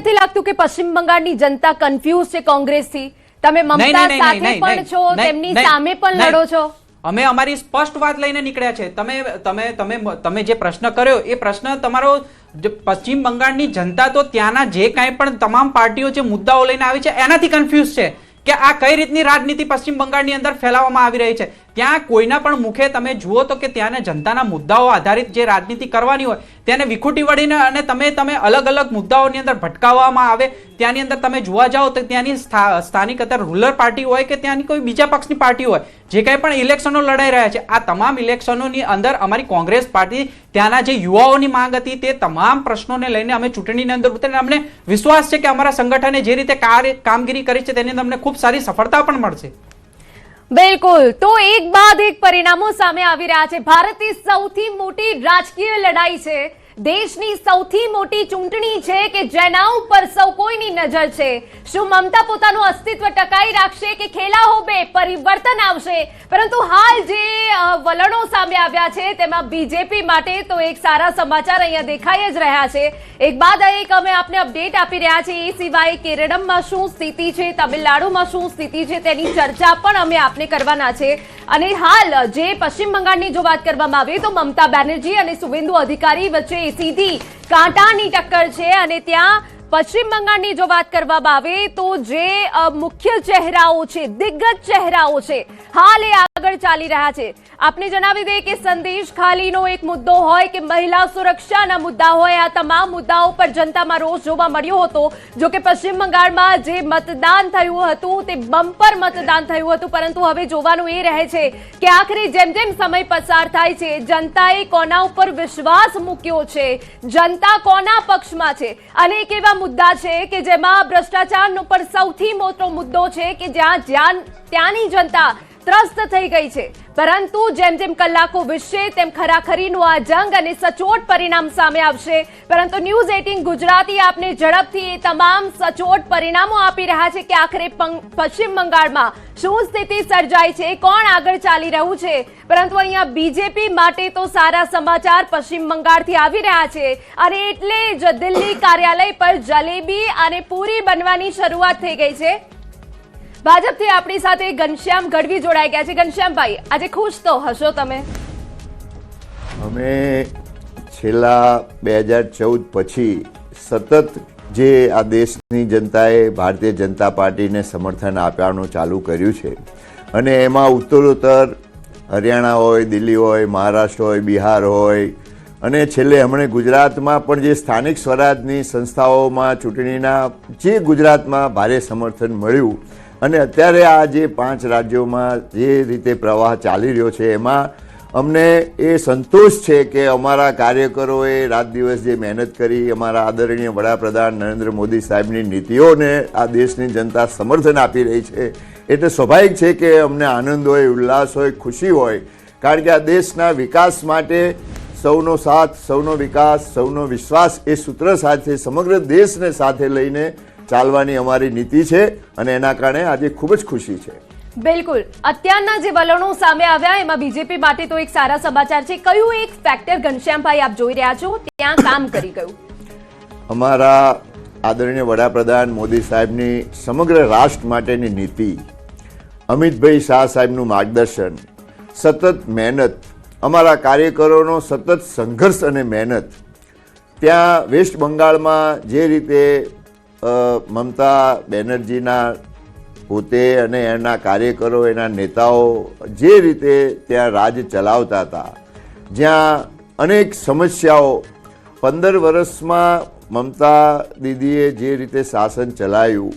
નથી લાગતું કે પશ્ચિમ બંગાળની જનતા કન્ફ્યુઝ છે કોંગ્રેસથી? તમે મમતા સાથે પણ છો, તેમની સામે પણ લડો છો. અમે અમારી સ્પષ્ટ વાત લઈને નીકળ્યા છે. તમે જે પ્રશ્ન કર્યો એ પ્રશ્ન તમારો પશ્ચિમ બંગાળની જનતા તો ત્યાંના જે કાંઈ પણ તમામ પાર્ટીઓ જે મુદ્દાઓ લઈને આવી છે એનાથી કન્ફ્યુઝ છે કે આ કઈ રીતની રાજનીતિ પશ્ચિમ બંગાળની અંદર ફેલાવવામાં આવી રહી છે. ત્યાં કોઈના પણ મુખે તમે જુઓ તો કે ત્યાંના જનતાના મુદ્દાઓ આધારિત જે રાજનીતિ કરવાની હોય તેને વિખૂટી વળીને અને તમે અલગ અલગ મુદ્દાઓની અંદર ભટકાવવામાં આવે. ત્યાંની અંદર તમે જોવા જાઓ તો ત્યાંની સ્થાનિક અત્યારે રૂરલ પાર્ટી હોય કે ત્યાંની કોઈ બીજા પક્ષની પાર્ટી હોય, જે કંઈ પણ ઇલેક્શનો લડાઈ રહ્યા છે, આ તમામ ઇલેક્શનોની અંદર અમારી કોંગ્રેસ પાર્ટી ત્યાંના જે યુવાઓની માંગ હતી તે તમામ પ્રશ્નોને લઈને અમે ચૂંટણીની અંદર ઉતરીને અમને વિશ્વાસ છે કે અમારા સંગઠને જે રીતે કામગીરી કરી છે તેની અંદર અમને ખૂબ સારી સફળતા પણ મળશે. બિલકુલ. તો એક બાદ એક પરિણામો સામે આવી રહ્યા છે. ભારતની સૌથી મોટી રાજકીય લડાઈ છે, દેશની સૌથી મોટી ચૂંટણી છે કે જેના ઉપર સૌ કોઈની નજર છે. શું મમતા પોતાનું અસ્તિત્વ ટકાવી રાખશે કે ખેલા હોબે પરિવર્તન આવશે? પરંતુ હાલ જે વલણો સામે આવ્યા છે તેમાં બીજેપી માટે તો એક સારા સમાચાર અહીંયા દેખાઈ જ રહ્યા છે. એક બાદ એક અમે આપને અપડેટ આપી રહ્યા છીએ. એ સિવાય કેરળમાં શું સ્થિતિ છે, તમિલનાડુમાં શું સ્થિતિ છે તેની ચર્ચા પણ અમે આપને કરવાના છે. અને હાલ જે પશ્ચિમ બંગાળની જો વાત કરવામાં આવે તો મમતા બેનર્જી અને શુભેન્દુ અધિકારી વચ્ચે સીધી કાંટાની ટક્કર છે. અને ત્યાં પશ્ચિમ બંગાળની જો વાત કરવામાં આવે તો જે મુખ્ય ચહેરાઓ છે, દિગ્ગજ ચહેરાઓ છે, હાલ એ આગળ ચાલી રહ્યા છે. આપને જણાવી દઈએ કે સંદેશ ખાલીનો એક મુદ્દો હોય કે મહિલા સુરક્ષાના મુદ્દા હોય, આ તમામ મુદ્દાઓ પર જનતામાં રોષ જોવા મળ્યો હતો. જો કે પશ્ચિમ બંગાળમાં જે મતદાન થયું હતું તે બમ્પર મતદાન થયું હતું, પરંતુ હવે જોવાનું એ રહે છે કે આખરે જેમ જેમ સમય પસાર થાય છે જનતાએ કોના ઉપર વિશ્વાસ મૂક્યો છે, જનતા કોના પક્ષમાં છે. અને એક એવા મુદ્દા છે કે જેમાં ભ્રષ્ટાચારનો પણ સૌથી મોટો મુદ્દો છે કે જ્યાં ત્યાંની જનતા ત્રસ્ત થઈ ગઈ છે. પરંતુ જેમ જેમ કલાકો વીતશે તેમ ખરાખરીનું આ જંગ અને સચોટ પરિણામ સામે આવશે. પરંતુ ન્યૂઝ 18 ગુજરાતી આપને ઝડપથી એ તમામ સચોટ પરિણામો આપી રહ્યા છે કે આખરે પશ્ચિમ બંગાળમાં શું સ્થિતિ સર્જાઈ છે, કોણ આગળ ચાલી રહ્યું છે. પરંતુ અહીંયા બીજેપી માટે તો સારા સમાચાર પશ્ચિમ બંગાળથી આવી રહ્યા છે. અને એટલે જ દિલ્હી કાર્યાલય પર જલેબી અને પૂરી બનવાની શરૂઆત થઈ ગઈ છે. ભાજપથી આપણી સાથે ઘનશ્યામ ગઢવી જોડાઈ ગયા છે. ઘનશ્યામભાઈ, આજે ખુશ તો હશો તમે? અમે છેલ્લા 2014 પછી સતત જે આ દેશની જનતાએ ભારતીય જનતા પાર્ટીને સમર્થન આપવાનું ચાલુ કર્યું છે અને એમાં ઉત્તરોત્તર હરિયાણા હોય, દિલ્હી હોય, મહારાષ્ટ્ર હોય, બિહાર હોય અને છેલ્લે હમણાં ગુજરાતમાં પણ જે સ્થાનિક સ્વરાજની સંસ્થાઓમાં ચૂંટણીના જે ગુજરાતમાં ભારે સમર્થન મળ્યું અને અત્યારે આ જે 5 રાજ્યોમાં જે રીતે પ્રવાહ ચાલી રહ્યો છે એમાં અમને એ સંતોષ છે કે અમારા કાર્યકરોએ રાત દિવસ જે મહેનત કરી, અમારા આદરણીય વડાપ્રધાન નરેન્દ્ર મોદી સાહેબની નીતિઓને આ દેશની જનતા સમર્થન આપી રહી છે. એટલે સ્વાભાવિક છે કે અમને આનંદ હોય, ઉલ્લાસ હોય, ખુશી હોય. કારણ કે આ દેશના વિકાસ માટે સૌનો સાથ, સૌનો વિકાસ, સૌનો વિશ્વાસ એ સૂત્ર સાથે સમગ્ર દેશને સાથે લઈને ચાલવાની અમારી નીતિ છે અને એના કારણે આજે ખૂબ જ ખુશી છે. બિલકુલ. અત્યારના જે વલણો સામે આવ્યા એમાં બીજેપી માટે તો એક સારા સમાચાર છે. કયું એક ફેક્ટર ઘનશ્યામભાઈ આપ જોઈ રહ્યા છો ત્યાં કામ કરી ગયું? અમારા આદરણીય વડાપ્રધાન મોદી સાહેબની સમગ્ર રાષ્ટ્ર માટેની નીતિ, અમિતભાઈ શાહ સાહેબનું માર્ગદર્શન, સતત મહેનત, અમારા કાર્યકરોનો સતત સંઘર્ષ અને મહેનત. ત્યાં વેસ્ટ બંગાળમાં જે રીતે મમતા બેનર્જીના પોતે અને એના કાર્યકરો, એના નેતાઓ જે રીતે ત્યાં રાજ ચલાવતા હતા, જ્યાં અનેક સમસ્યાઓ 15 વર્ષમાં મમતા દીદીએ જે રીતે શાસન ચલાવ્યું,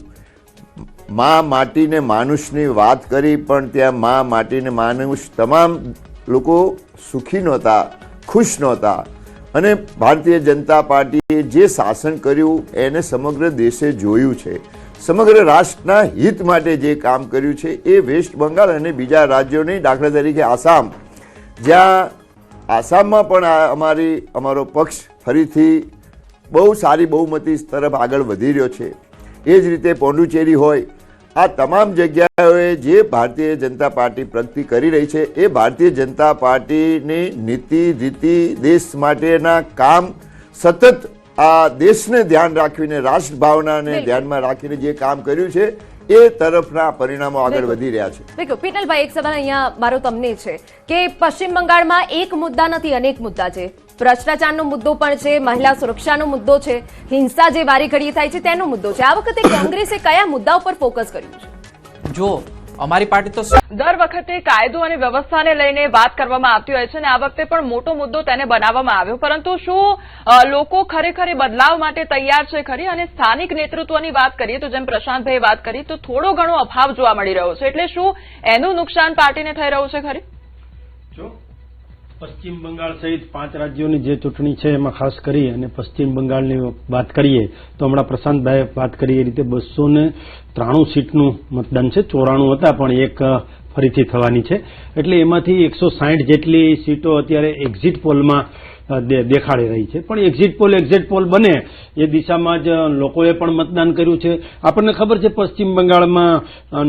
મા માટીને માનુષની વાત કરી પણ ત્યાં મા માટીને માનુષ તમામ લોકો સુખી નહોતા, ખુશ નહોતા. અને ભારતીય જનતા પાર્ટીએ જે શાસન કર્યું એને સમગ્ર દેશે જોયું છે. સમગ્ર રાષ્ટ્રના હિત માટે જે કામ કર્યું છે એ વેસ્ટ બંગાળ અને બીજા રાજ્યો નહીં. દાખલા તરીકે આસામ, જ્યાં આસામમાં પણ અમારો પક્ષ ફરીથી બહુ સારી બહુમતી તરફ આગળ વધી રહ્યો છે. એ જ રીતે પોંડુચેરી હોય, આ તમામ જગ્યાએ જે ભારતીય જનતા પાર્ટી પ્રગતિ કરી રહી છે એ ભારતીય જનતા પાર્ટીની નીતિ રીતિ, દેશ માટેના કામ સતત આ દેશને ધ્યાન રાખીને, રાષ્ટ્ર ભાવનાને ધ્યાનમાં રાખીને જે કામ કર્યું છે એ તરફના પરિણામો આગળ વધી રહ્યા છે. બિલકુલ. પીનલભાઈ, એક સવાલ અહીંયા મારો તમને છે કે પશ્ચિમ બંગાળમાં એક મુદ્દા નથી, અનેક મુદ્દા છે. ભ્રષ્ટાચારનો મુદ્દો પણ છે, મહિલા સુરક્ષાનો મુદ્દો છે, હિંસા જે વારી ઘડીએ થાય છે તેનો મુદ્દો છે. આ વખતે કોંગ્રેસે કયા મુદ્દા ઉપર ફોકસ કર્યું છે? જો અમારી પાર્ટી તો દર વખતે કાયદો અને વ્યવસ્થાને લઈને વાત કરવામાં આવતી હોય છે અને આ વખતે પણ મોટો મુદ્દો તેને બનાવવામાં આવ્યો, પરંતુ શું લોકો ખરેખર એ બદલાવ માટે તૈયાર છે ખરી? અને સ્થાનિક નેતૃત્વની વાત કરીએ તો જેમ પ્રશાંતભાઈ વાત કરી તો થોડો ઘણો અભાવ જોવા મળી રહ્યો છે, એટલે શું એનું નુકસાન પાર્ટીને થઈ રહ્યું છે ખરી? જો પશ્ચિમ બંગાળ સહિત 5 રાજ્યોની જે ચૂંટણી છે એમાં ખાસ કરી અને પશ્ચિમ બંગાળની વાત કરીએ તો હમણાં પ્રશાંતભાઈએ વાત કરી એ રીતે 293 સીટનું મતદાન છે. 94 હતા પણ એક ફરીથી થવાની છે, એટલે એમાંથી 160 જેટલી સીટો અત્યારે એક્ઝિટ પોલમાં દેખાડી રહી છે. પણ એક્ઝિટ પોલ બને એ દિશામાં જ લોકોએ પણ મતદાન કર્યું છે. આપણને ખબર છે પશ્ચિમ બંગાળમાં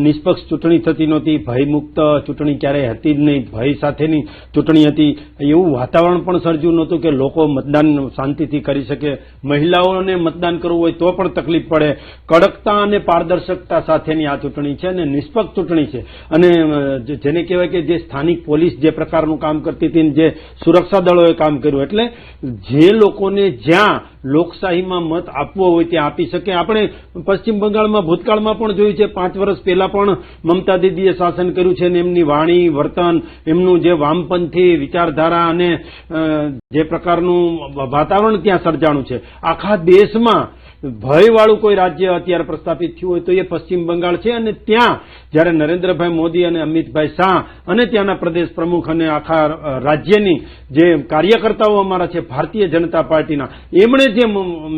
નિષ્પક્ષ ચૂંટણી થતી નહોતી, ભયમુક્ત ચૂંટણી ક્યારેય હતી જ નહીં, ભય સાથેની ચૂંટણી હતી. એવું વાતાવરણ પણ સર્જ્યું નહોતું કે લોકો મતદાન શાંતિથી કરી શકે. મહિલાઓને મતદાન કરવું હોય તો પણ તકલીફ પડે. કડકતા અને પારદર્શકતા સાથેની આ ચૂંટણી છે અને નિષ્પક્ષ ચૂંટણી છે. અને જેને કહેવાય કે જે સ્થાનિક પોલીસ જે પ્રકારનું કામ કરતી હતી, જે સુરક્ષા દળોએ કામ કર્યું, એટલે જે લોકોને જ્યાં લોકશાહીમાં મત આપવો હોય ત્યાં આપી શકે. આપણે પશ્ચિમ બંગાળમાં ભૂતકાળમાં પણ જોયું છે, 5 વર્ષ પહેલા પણ મમતા દીદીએ શાસન કર્યું છે અને એમની વાણી, વર્તન, એમનું જે વામપંથી વિચારધારા અને જે પ્રકારનું વાતાવરણ ત્યાં સર્જાણું છે, આખા દેશમાં ભયવાળું કોઈ રાજ્ય અત્યારે પ્રસ્થાપિત થયું હોય તો એ પશ્ચિમ બંગાળ છે. અને ત્યાં જ્યારે નરેન્દ્રભાઈ મોદી અને અમિતભાઈ શાહ અને ત્યાંના પ્રદેશ પ્રમુખ અને આખા રાજ્યની જે કાર્યકર્તાઓ અમારા છે ભારતીય જનતા પાર્ટીના, એમણે જે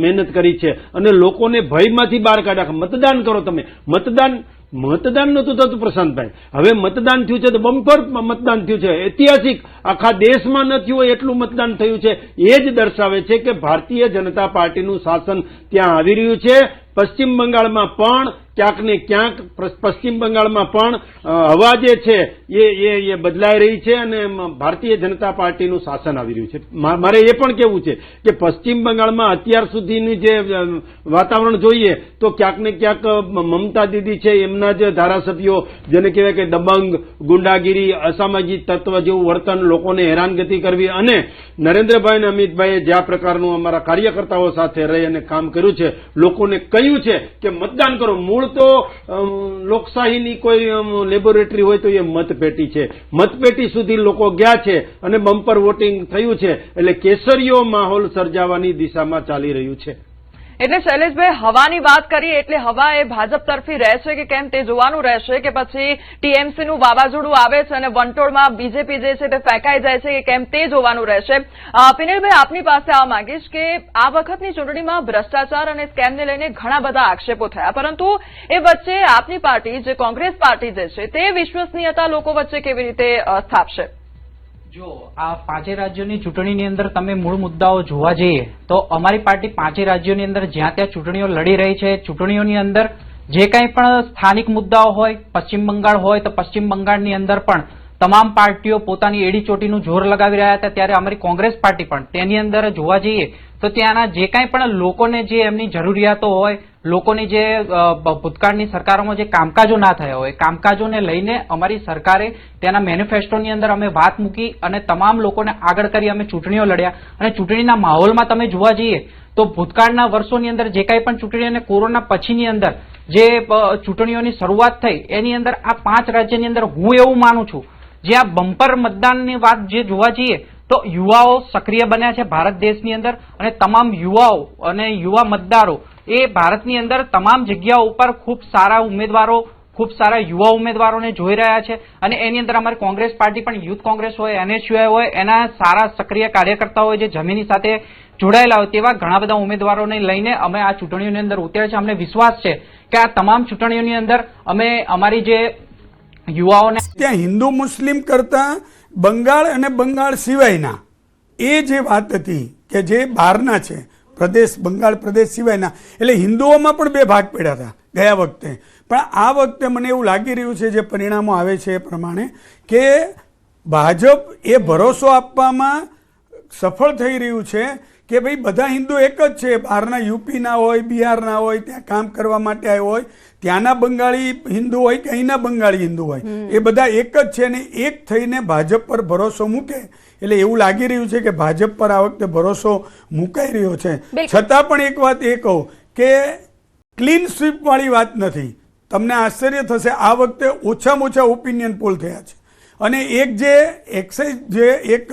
મહેનત કરી છે અને લોકોને ભયમાંથી બહાર કાઢ્યા. મતદાન કરો તમે. મતદાન નહોતું થતું પ્રશાંતભાઈ, હવે મતદાન થયું છે તો બમ્પર મતદાન થયું છે. ઐતિહાસિક આખા દેશમાં ન થયું હોય એટલું મતદાન થયું છે. એ જ દર્શાવે છે કે ભારતીય જનતા પાર્ટીનું શાસન ત્યાં આવી રહ્યું છે. પશ્ચિમ બંગાળમાં પણ ક્યાંક ને ક્યાંક પશ્ચિમ બંગાળમાં પણ હવા જે છે એ બદલાઈ રહી છે અને ભારતીય જનતા પાર્ટીનું શાસન આવી રહ્યું છે. મારે એ પણ કહેવું છે કે પશ્ચિમ બંગાળમાં અત્યાર સુધીનું જે વાતાવરણ જોઈએ તો ક્યાંક ને ક્યાંક મમતા દીદી છે એમના જ ધારાસભ્યો, જેને કહેવાય કે દબંગ, ગુંડાગીરી, અસામાજિક તત્વ જેવું વર્તન, લોકોને હેરાનગતિ કરવી, અને નરેન્દ્રભાઈ અને અમિતભાઈએ જ્યાં પ્રકારનું અમારા કાર્યકર્તાઓ સાથે રહી અને કામ કર્યું છે, લોકોને કહ્યું છે કે મતદાન કરો. મૂળ તો લોકશાહીની કોઈ લેબોરેટરી હોય તો એ મતપેટી છે. મતપેટી સુધી લોકો ગયા છે અને બમ્પર વોટિંગ થયું છે, એટલે કેસરીયો માહોલ સર્જાવાની દિશામાં ચાલી રહ્યું છે. એટલે શૈલેષભાઈ, હવાની વાત કરીએ એટલે હવા એ ભાજપ તરફી રહેશે કે કેમ તે જોવાનું રહેશે, કે પછી ટીએમસીનું વાવાઝોડું આવે છે અને વંટોળમાં બીજેપી જે છે તે ફેંકાઈ જાય છે કે કેમ તે જોવાનું રહેશે. પિનલભાઈ, આપની પાસે આવવા માંગીશ કે આ વખતની ચૂંટણીમાં ભ્રષ્ટાચાર અને સ્કેમને લઈને ઘણા બધા આક્ષેપો થયા, પરંતુ એ વચ્ચે આપની પાર્ટી જે કોંગ્રેસ પાર્ટી જે છે તે વિશ્વસનીયતા લોકો વચ્ચે કેવી રીતે સ્થાપશે? જો આ 5 રાજ્યોની ચૂંટણીની અંદર તમે મૂળ મુદ્દાઓ જોવા જઈએ તો અમારી પાર્ટી 5 રાજ્યોની અંદર જ્યાં ત્યાં ચૂંટણીઓ લડી રહી છે. ચૂંટણીઓની અંદર જે કંઈ પણ સ્થાનિક મુદ્દાઓ હોય, પશ્ચિમ બંગાળ હોય તો પશ્ચિમ બંગાળની અંદર પણ તમામ પાર્ટીઓ પોતાની એડી ચોટીનું જોર લગાવી રહ્યા હતા, ત્યારે અમારી કોંગ્રેસ પાર્ટી પણ તેની અંદર જોવા જઈએ તો ત્યાંના જે કાંઈ પણ લોકોને જે એમની જરૂરિયાતો હોય, લોકોની જે ભૂતકાળની સરકારોમાં જે કામકાજો ના થયા હોય, કામકાજોને લઈને અમારી સરકારે તેના મેનિફેસ્ટોની અંદર અમે વાત મૂકી અને તમામ લોકોને આગળ કરી અમે ચૂંટણીઓ લડ્યા. અને ચૂંટણીના માહોલમાં તમે જોવા જઈએ તો ભૂતકાળના વર્ષોની અંદર જે કાંઈ પણ ચૂંટણી અને કોરોના પછીની અંદર જે ચૂંટણીઓની શરૂઆત થઈ એની અંદર આ 5 રાજ્યની અંદર હું એવું માનું છું, જે આ બમ્પર મતદાનની વાત જે જોવા જઈએ તો યુવાઓ સક્રિય બન્યા છે ભારત દેશની અંદર, અને તમામ યુવાઓ અને યુવા મતદારો એ ભારતની અંદર તમામ જગ્યાઓ ઉપર ખૂબ સારા ઉમેદવારો, ખૂબ સારા યુવા ઉમેદવારોને જોઈ રહ્યા છે. અને એની અંદર અમારી કોંગ્રેસ પાર્ટી પણ યુથ કોંગ્રેસ હોય, NSUI હોય, એના સારા સક્રિય કાર્યકર્તાઓ હોય જે જમીની સાથે જોડાયેલા હોય તેવા ઘણા બધા ઉમેદવારોને લઈને અમે આ ચૂંટણીઓની અંદર ઉતર્યા છે. અમને વિશ્વાસ છે કે આ તમામ ચૂંટણીઓની અંદર અમે અમારી જે યુવાઓને ત્યાં હિન્દુ મુસ્લિમ કરતા બંગાળ અને બંગાળ સિવાયના એ જે વાત હતી કે જે બહારના છે પ્રદેશ, બંગાળ પ્રદેશ સિવાયના, એટલે હિન્દુઓમાં પણ 2 ભાગ પડ્યા હતા ગયા વખતે. પણ આ વખતે મને એવું લાગી રહ્યું છે જે પરિણામો આવે છે એ પ્રમાણે કે ભાજપ એ ભરોસો આપવામાં સફળ થઈ રહ્યું છે કે ભાઈ બધા હિન્દુ એક જ છે, બહારના યુપીના હોય, બિહારના હોય, ત્યાં કામ કરવા માટે આવ્યો હોય, ત્યાંના બંગાળી હિન્દુ હોય કે અહીંના બંગાળી હિન્દુ હોય, એ બધા એક જ છે અને એક થઈને ભાજપ પર ભરોસો મૂકે. એટલે એવું લાગી રહ્યું છે કે ભાજપ પર આ વખતે ભરોસો મુકાઈ રહ્યો છે. છતાં પણ એક વાત એ કહું કે ક્લીન સ્વીપ વાળી વાત નથી. તમને આશ્ચર્ય થશે, આ વખતે ઓછામાં ઓછા ઓપિનિયન પોલ થયા છે અને એક જે એક્સાઇઝ જે એક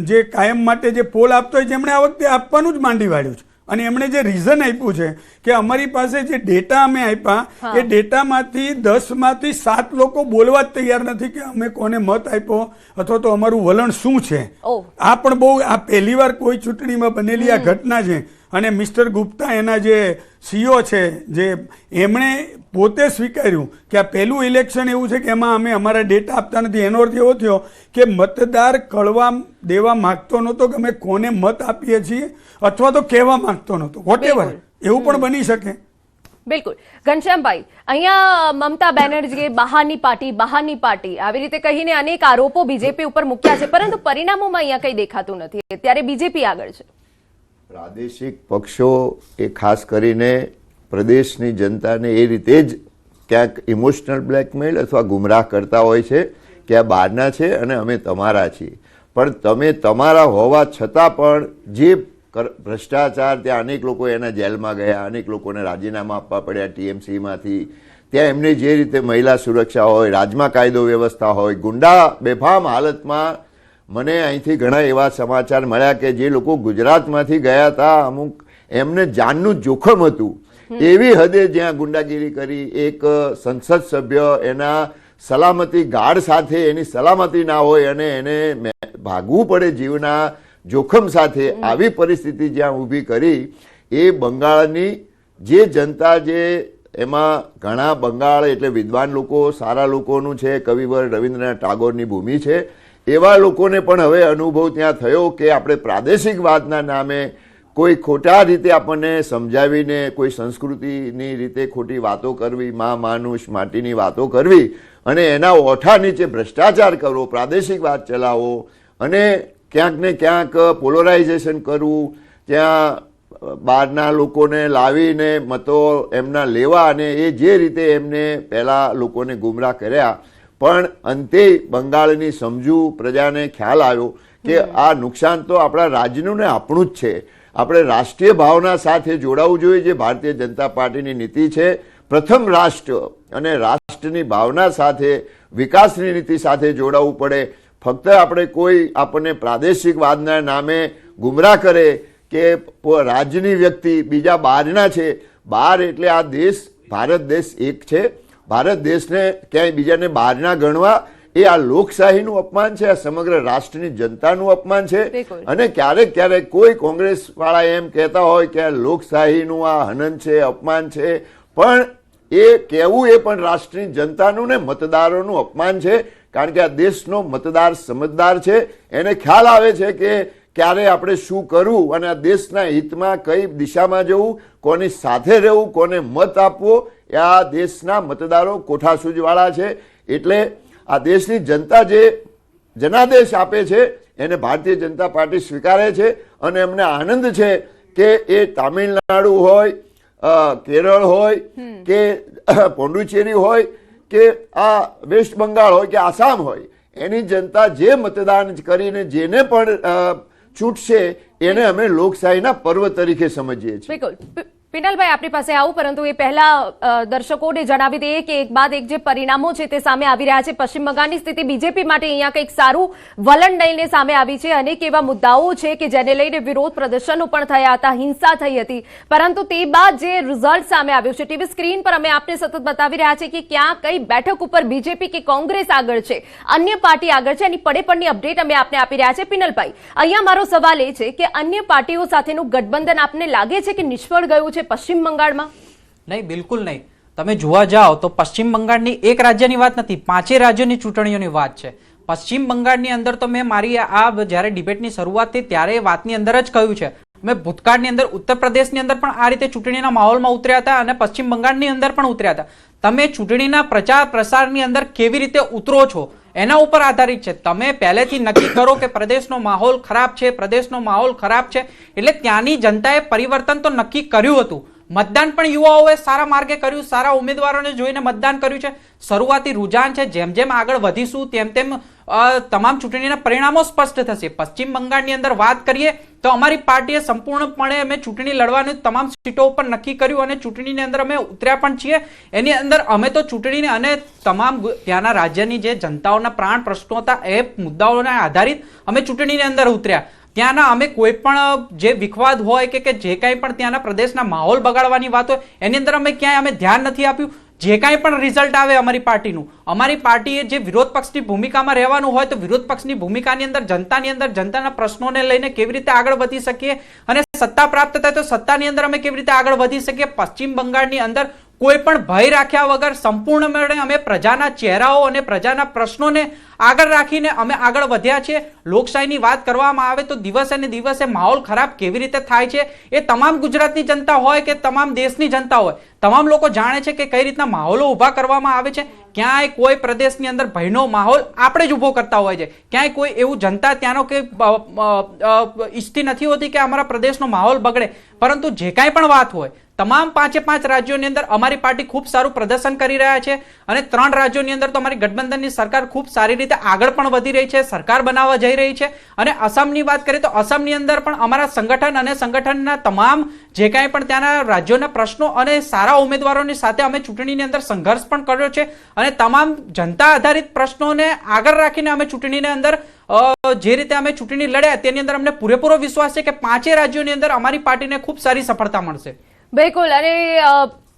જે કાયમ માટે જે પોલ આપતો હોય જેમણે આ વખતે આપવાનું જ માંડી વાળ્યું છે અને એમણે જે રીઝન આપ્યું છે કે અમારી પાસે જે ડેટા અમે આપ્યા એ ડેટામાંથી 10માંથી 7 લોકો બોલવા જ તૈયાર નથી કે અમે કોને મત આપ્યો અથવા તો અમારું વલણ શું છે. આ પણ બહુ આ પહેલીવાર કોઈ ચૂંટણીમાં બનેલી આ ઘટના છે. અને મિસ્ટર ગુપ્તા એના જે સીઓ છે જે એમણે પોતે સ્વીકાર્યું કે આ પહેલું ઇલેક્શન એવું છે કે એમાં અમે અમારા ડેટા આપતા નથી. એનો અર્થ એવો થયો કે મતદાર કળવા દેવા માંગતો નહોતો કે અમે કોને મત આપીએ છીએ અથવા તો કહેવા માંગતો નહોતો. વોટેવર એવું પણ બની શકે. બિલકુલ. ઘનશ્યામભાઈ, અહીંયા મમતા બેનર્જીએ બહારની પાર્ટી આવી રીતે કહીને અનેક આરોપો બીજેપી ઉપર મૂક્યા છે, પરંતુ પરિણામોમાં અહીંયા કંઈ દેખાતું નથી. ત્યારે બીજેપી આગળ છે. પ્રાદેશિક પક્ષો એ ખાસ કરીને પ્રદેશની જનતાને એ રીતે જ ક્યાંક ઇમોશનલ બ્લેકમેલ અથવા ગુમરાહ કરતા હોય છે કે આ બહારના છે અને અમે તમારા છીએ. પણ તમે તમારા હોવા છતાં પણ જે ભ્રષ્ટાચાર, ત્યાં અનેક લોકો એના જેલમાં ગયા, અનેક લોકોને રાજીનામા આપવા પડ્યા ટીએમસીમાંથી, ત્યાં એમને જે રીતે મહિલા સુરક્ષા હોય, રાજમાં કાયદો વ્યવસ્થા હોય, ગુંડા બેફામ હાલતમાં. મને અહીંથી ઘણા એવા સમાચાર મળ્યા કે જે લોકો ગુજરાતમાંથી ગયા હતા, અમુક એમને જાનનું જોખમ હતું, એવી હદે જ્યાં ગુંડાગીરી કરી. એક સંસદ સભ્ય એના સલામતી ગાર્ડ સાથે એની સલામતી ના હોય અને એને ભાગવું પડે જીવના જોખમ સાથે, આવી પરિસ્થિતિ જ્યાં ઊભી કરી. એ બંગાળની જે જનતા, જે એમાં ઘણા બંગાળ એટલે વિદ્વાન લોકો, સારા લોકોનું છે, કવિવર રવિન્દ્રનાથ ટાગોરની ભૂમિ છે, એવા લોકોને પણ હવે અનુભવ ત્યાં થયો કે આપણે પ્રાદેશિકવાદના નામે કોઈ ખોટા રીતે આપણને સમજાવીને કોઈ સંસ્કૃતિની રીતે ખોટી વાતો કરવી, માનુષ માટીની વાતો કરવી અને એના ઓઠા નીચે ભ્રષ્ટાચાર કરવો, પ્રાદેશિકવાદ ચલાવવો અને ક્યાંક ને ક્યાંક પોલરાઇઝેશન કરવું, ત્યાં બહારના લોકોને લાવીને મતો એમના લેવા અને એ જે રીતે એમને પહેલાં લોકોને ગુમરાહ કર્યા. પણ અંતે બંગાળની સમજુ પ્રજાને ખ્યાલ આવ્યો કે આ નુકસાન તો આપણા રાજ્યનું ને આપણું જ છે. આપણે રાષ્ટ્રીય ભાવના સાથે જોડાવું જોઈએ, જે ભારતીય જનતા પાર્ટીની નીતિ છે. પ્રથમ રાષ્ટ્ર અને રાષ્ટ્રની ભાવના સાથે, વિકાસની નીતિ સાથે જોડાવું પડે. ફક્ત આપણે કોઈ આપણને પ્રાદેશિકવાદના નામે ગુમરાહ કરે કે રાજ્યની વ્યક્તિ બીજા બહારના છે. બહાર એટલે આ દેશ, ભારત દેશ એક છે. ભારત દેશને ક્યાંય બીજાને બહારના ગણવા એ આ લોકશાહીનું અપમાન છે, આ સમગ્ર રાષ્ટ્રની જનતાનું અપમાન છે. અને ક્યારેક ક્યારેક કોઈ કોંગ્રેસ વાળા એમ કહેતા હોય કે આ લોકશાહીનું આ હનન છે, અપમાન છે, પણ એ કહેવું એ પણ રાષ્ટ્રની જનતાનું ને મતદારોનું અપમાન છે. કારણ કે આ દેશનો મતદાર સમજદાર છે, એને ખ્યાલ આવે છે કે ક્યારે આપણે શું કરવું અને આ દેશના હિતમાં કઈ દિશામાં જવું, કોની સાથે રહેવું, કોને મત આપવો. આ દેશના મતદારો કોઠાસૂઝવાળા છે. એટલે આ દેશની જનતા જે જનાદેશ આપે છે એને ભારતીય જનતા પાર્ટી સ્વીકારે છે અને એમને આનંદ છે કે એ તામિલનાડુ હોય, કેરળ હોય કે પોંડુચેરી હોય કે આ વેસ્ટ બંગાળ હોય કે આસામ હોય, એની જનતા જે મતદાન કરીને જેને પણ છૂટશે એને અમે લોકશાહીના પર્વ તરીકે સમજીએ છીએ. બિલકુલ. પિનલભાઈ, આપણી પાસે આવું, પરંતુ એ પહેલા દર્શકોને જણાવી દઈએ કે એક બાદ એક જે પરિણામો છે તે સામે આવી રહ્યા છે. પશ્ચિમ બંગાળની સ્થિતિ બીજેપી માટે અહીંયા કંઈક સારું વલણ લઈને સામે આવી છે. અનેક એવા મુદ્દાઓ છે કે જેને લઈને વિરોધ પ્રદર્શનો પણ થયા હતા, હિંસા થઈ હતી, પરંતુ તે બાદ જે રિઝલ્ટ સામે આવ્યું છે, ટીવી સ્ક્રીન પર અમે આપને સતત બતાવી રહ્યા છે કે ક્યાં કઈ બેઠક ઉપર બીજેપી કે કોંગ્રેસ આગળ છે, અન્ય પાર્ટી આગળ છે. એની પડે અપડેટ અમે આપને આપી રહ્યા છે. પિનલભાઈ, અહીંયા મારો સવાલ એ છે કે અન્ય પાર્ટીઓ સાથેનું ગઠબંધન આપને લાગે છે કે નિષ્ફળ ગયું છે પશ્ચિમ બંગાળમાં? નહીં, બિલકુલ નહીં. તમે જોવા જાઓ તો પશ્ચિમ બંગાળની એક રાજ્યની વાત નથી, 5 રાજ્યોની ચૂંટણીઓની વાત છે. પશ્ચિમ બંગાળની અંદર તો મેં મારી આ જ્યારે ડિબેટની શરૂઆત થઈ ત્યારે એ વાતની અંદર જ કહ્યું છે. મેં ભૂતકાળની અંદર ઉત્તર પ્રદેશની અંદર પણ આ રીતે ચૂંટણીના માહોલમાં ઉતર્યા હતા અને પશ્ચિમ બંગાળની અંદર પણ ઉતર્યા હતા. તમે ચૂંટણીના પ્રચાર પ્રસારની અંદર કેવી રીતે ઉતરો છો એના ઉપર આધારિત છે. તમે પહેલેથી નક્કી કરો કે પ્રદેશનો માહોલ ખરાબ છે, પ્રદેશનો માહોલ ખરાબ છે, એટલે ત્યાંની જનતાએ પરિવર્તન તો નક્કી કર્યું હતું. મતદાન પણ યુવાઓએ સારા માર્ગે કર્યું, સારા ઉમેદવારોને જોઈને મતદાન કર્યું છે. શરૂઆતી રુઝાન છે, જેમ જેમ આગળ વધીશું તેમ તેમ તમામ ચૂંટણીના પરિણામો સ્પષ્ટ થશે. પશ્ચિમ બંગાળની અંદર વાત કરીએ તો અમારી પાર્ટીએ સંપૂર્ણપણે અમે ચૂંટણી લડવાનું તમામ સીટો ઉપર નક્કી કર્યું અને ચૂંટણીની અંદર અમે ઉતર્યા પણ છીએ. એની અંદર અમે તો ચૂંટણીને અને તમામ ત્યાંના રાજ્યની જે જનતાઓના પ્રાણ પ્રશ્નો હતા એ મુદ્દાઓને આધારિત અમે ચૂંટણીની અંદર ઉતર્યા. ત્યાંના અમે કોઈ પણ જે વિખવાદ હોય કે જે કાંઈ પણ ત્યાંના પ્રદેશના માહોલ બગાડવાની વાત હોય એની અંદર અમે ક્યાંય અમે ધ્યાન નથી આપ્યું. જે કાંઈ પણ રિઝલ્ટ આવે અમારી પાર્ટીનું, અમારી પાર્ટીએ જે વિરોધ પક્ષની ભૂમિકામાં રહેવાનું હોય તો વિરોધ પક્ષની ભૂમિકાની અંદર જનતાના પ્રશ્નોને લઈને કેવી રીતે આગળ વધી શકીએ અને સત્તા પ્રાપ્ત થાય તો સત્તાની અંદર અમે કેવી રીતે આગળ વધી શકીએ. પશ્ચિમ બંગાળની અંદર કોઈ પણ ભય રાખ્યા વગર સંપૂર્ણપણે અમે પ્રજાના ચહેરાઓ અને પ્રજાના પ્રશ્નોને આગળ રાખીને અમે આગળ વધ્યા છીએ. લોકશાહીની વાત કરવામાં આવે તો દિવસે ને દિવસે માહોલ ખરાબ કેવી રીતે થાય છે એ તમામ ગુજરાતની જનતા હોય કે તમામ દેશની જનતા હોય, તમામ લોકો જાણે છે કે કઈ રીતના માહોલો ઊભા કરવામાં આવે છે. ક્યાંય કોઈ પ્રદેશની અંદર ભયનો માહોલ આપણે જ ઊભો કરતા હોય છે. ક્યાંય કોઈ એવું જનતા ત્યાંનો કે ઈચ્છતી નથી હોતી કે અમારા પ્રદેશનો માહોલ બગડે, પરંતુ જે કાંઈ પણ વાત હોય તમામ 5 રાજ્યોની અંદર અમારી પાર્ટી ખૂબ સારું પ્રદર્શન કરી રહ્યા છે અને 3 રાજ્યોની અંદર તો અમારી ગઠબંધનની સરકાર ખૂબ સારી રીતે આગળ પણ વધી રહી છે, સરકાર બનાવવા જઈ રહી છે. અને અસમની વાત કરીએ તો અસમની અંદર પણ અમારા સંગઠન અને સંગઠનના તમામ જે કાંઈ પણ ત્યાંના રાજ્યોના પ્રશ્નો અને સારા ઉમેદવારોની સાથે અમે ચૂંટણીની અંદર સંઘર્ષ પણ કર્યો છે અને તમામ જનતા આધારિત પ્રશ્નોને આગળ રાખીને અમે ચૂંટણીની અંદર જે રીતે અમે ચૂંટણી લડ્યા તેની અંદર અમને પૂરેપૂરો વિશ્વાસ છે કે 5 રાજ્યોની અંદર અમારી પાર્ટીને ખૂબ સારી સફળતા મળશે. બિલકુલ. અને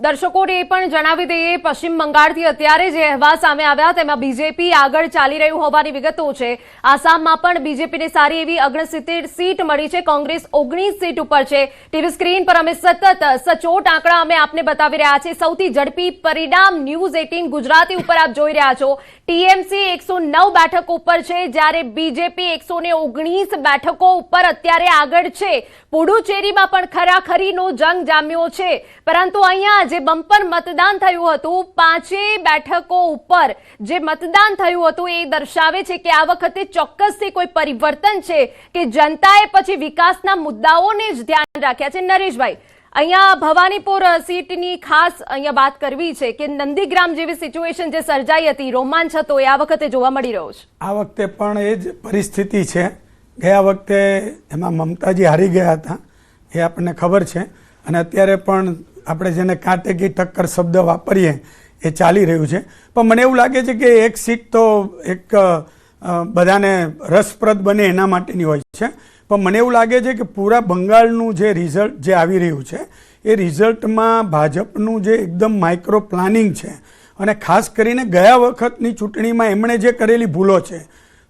દર્શકોને એ પણ જણાવી દઈએ, પશ્ચિમ બંગાળથી અત્યારે જે અહેવાલ સામે આવ્યા તેમાં બીજેપી આગળ ચાલી રહ્યું હોવાની વિગતો છે. આસામમાં પણ બીજેપીને સારી એવી 69 સીટ મળી છે, કોંગ્રેસ 19 સીટ ઉપર છે. ટીવી સ્ક્રીન પર અમે સતત સચોટ આંકડા અમે આપને બતાવી રહ્યા છે. સૌથી ઝડપી પરિણામ ન્યૂઝ 18 ગુજરાતી ઉપર આપ જોઈ રહ્યા છો. ટીએમસી 109 બેઠકો ઉપર છે, જ્યારે બીજેપી 119 બેઠકો ઉપર અત્યારે આગળ છે. પુડુચેરીમાં પણ ખરાખરીનો જંગ જામ્યો છે, પરંતુ અહીંયા જે બમ્પર મતદાન થયું હતું 5 બેઠકો ઉપર જે મતદાન થયું હતું એ દર્શાવે છે કે આ વખતે ચોક્કસથી કોઈ પરિવર્તન છે કે જનતાએ પછી વિકાસના મુદ્દાઓને જ ધ્યાન રાખ્યા છે. નરેશભાઈ, અહીંયા ભવાનીપુર સીટની ખાસ અહીંયા વાત કરવી છે કે નંદીગ્રામ જેવી સિચ્યુએશન જે સર્જાઈ હતી, રોમાંચ હતો, એ આ વખતે જોવા મળી રહ્યો છે. આ વખતે પણ એ જ પરિસ્થિતિ છે. ગયા વખતે એમાં મમતાજી હારી ગયા હતા એ આપણને ખબર છે અને અત્યારે પણ આપણે જેને કાંટે કી ટક્કર શબ્દ વાપરીએ એ ચાલી રહ્યું છે. પણ મને એવું લાગે છે કે એક સીટ તો એક બધાને રસપ્રદ બને એના માટેની હોય છે, પણ મને એવું લાગે છે કે પૂરા બંગાળનું જે રિઝલ્ટ જે આવી રહ્યું છે એ રિઝલ્ટમાં ભાજપનું જે એકદમ માઇક્રો પ્લાનિંગ છે અને ખાસ કરીને ગયા વખતની ચૂંટણીમાં એમણે જે કરેલી ભૂલો છે.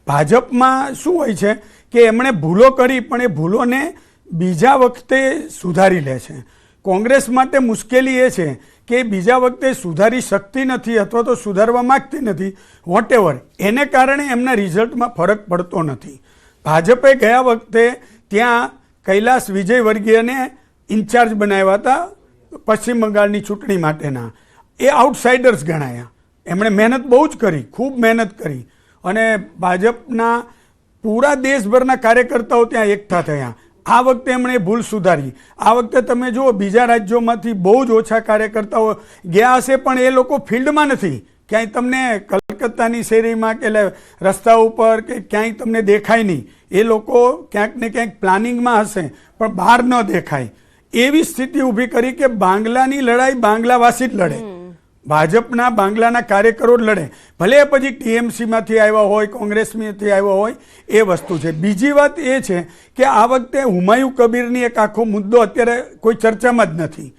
ભાજપમાં શું હોય છે કે એમણે ભૂલો કરી પણ એ ભૂલોને બીજા વખતે સુધારી લે છે. કોંગ્રેસ માટે મુશ્કેલી એ છે કે બીજા વખતે સુધારી શકતી નથી અથવા તો સુધારવા માગતી નથી, વોટેવર, એને કારણે એમના રિઝલ્ટમાં ફરક પડતો નથી. ભાજપે ગયા વખતે ત્યાં કૈલાસ વિજયવર્ગીયને ઇન્ચાર્જ બનાવ્યા હતા પશ્ચિમ બંગાળની ચૂંટણી માટેના. એ આઉટસાઇડર્સ ગણાયા. એમણે મહેનત બહુ જ કરી, ખૂબ મહેનત કરી અને ભાજપના પૂરા દેશભરના કાર્યકર્તાઓ ત્યાં એકઠા થયા. આ વખતે એમણે ભૂલ સુધારી. આ વખતે તમે જુઓ બીજા રાજ્યોમાંથી બહુ જ ઓછા કાર્યકર્તાઓ ગયા હશે પણ એ લોકો ફિલ્ડમાં નથી. ક્યાંય તમને કલકત્તાની શેરીમાં કે રસ્તા ઉપર કે ક્યાંય તમને દેખાય નહીં. એ લોકો ક્યાંક ને ક્યાંક પ્લાનિંગમાં હશે પણ બહાર ન દેખાય. એવી સ્થિતિ ઊભી કરી કે બાંગ્લાની લડાઈ બાંગ્લાવાસી જ લડે, ભાજપના બાંગ્લાના કાર્યકરો જ લડે, ભલે પછી ટીએમસીમાંથી આવ્યા હોય, કોંગ્રેસમાંથી આવ્યા હોય, એ વસ્તુ છે. બીજી વાત એ છે કે આ વખતે હુમાયુ કબીરની એક આખો મુદ્દો અત્યારે કોઈ ચર્ચામાં જ નથી,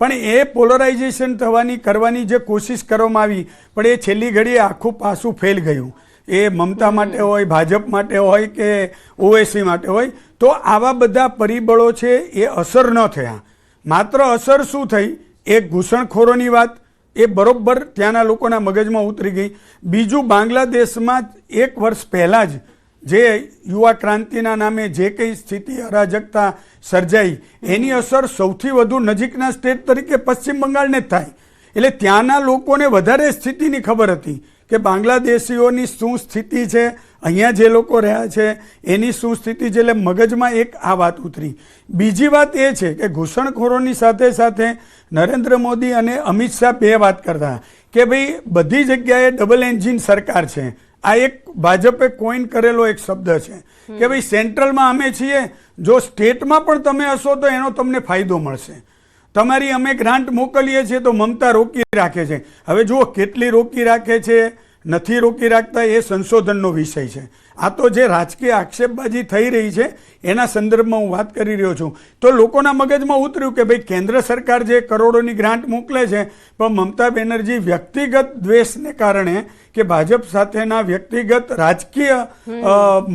પણ એ પોલરાઇઝેશન કરવાની જે કોશિશ કરવામાં આવી પણ એ છેલ્લી ઘડીએ આખું પાસું ફેલ ગયું. એ મમતા માટે હોય, ભાજપ માટે હોય કે ઓવેસી માટે હોય, તો આવા બધા પરિબળો છે એ અસર ન થયા. માત્ર અસર શું થઈ, એક ઘૂસણખોરોની વાત એ બરોબર ત્યાંના લોકોના મગજમાં ઉતરી ગઈ. બીજું, બાંગ્લાદેશમાં 1 વર્ષ પહેલાં જ જે યુવા ક્રાંતિના નામે જે કંઈ સ્થિતિ અરાજકતા સર્જાઈ એની અસર સૌથી વધુ નજીકના સ્ટેટ તરીકે પશ્ચિમ બંગાળને જ થાય. એટલે ત્યાંના લોકોને વધારે સ્થિતિની ખબર હતી કે બાંગ્લાદેશીઓની શું સ્થિતિ છે, અહીંયા જે લોકો રહ્યા છે એની શું સ્થિતિ છે. એટલે મગજમાં એક આ વાત ઉતરી. બીજી વાત એ છે કે ઘૂસણખોરોની સાથે સાથે નરેન્દ્ર મોદી અને અમિત શાહ બે વાત કરતા કે ભાઈ બધી જગ્યાએ ડબલ એન્જિન સરકાર છે. આ એક ભાજપે કોઈન કરેલો એક શબ્દ છે કે ભાઈ સેન્ટ્રલમાં અમે છીએ, જો સ્ટેટમાં પણ તમે હશો તો એનો તમને ફાયદો મળશે. તમારી અમે ગ્રાન્ટ મોકલીએ છીએ તો મમતા રોકી રાખે છે. હવે જુઓ કેટલી રોકી રાખે છે, નથી રોકી રાખતા, એ સંશોધનનો વિષય છે. આ તો જે રાજકીય આક્ષેપબાજી થઈ રહી છે એના સંદર્ભમાં હું વાત કરી રહ્યો છું. તો લોકોના મગજમાં ઉતર્યું કે ભાઈ કેન્દ્ર સરકાર જે કરોડોની ગ્રાન્ટ મોકલે છે પણ મમતા બેનર્જી વ્યક્તિગત દ્વેષને કારણે કે ભાજપ સાથેના વ્યક્તિગત રાજકીય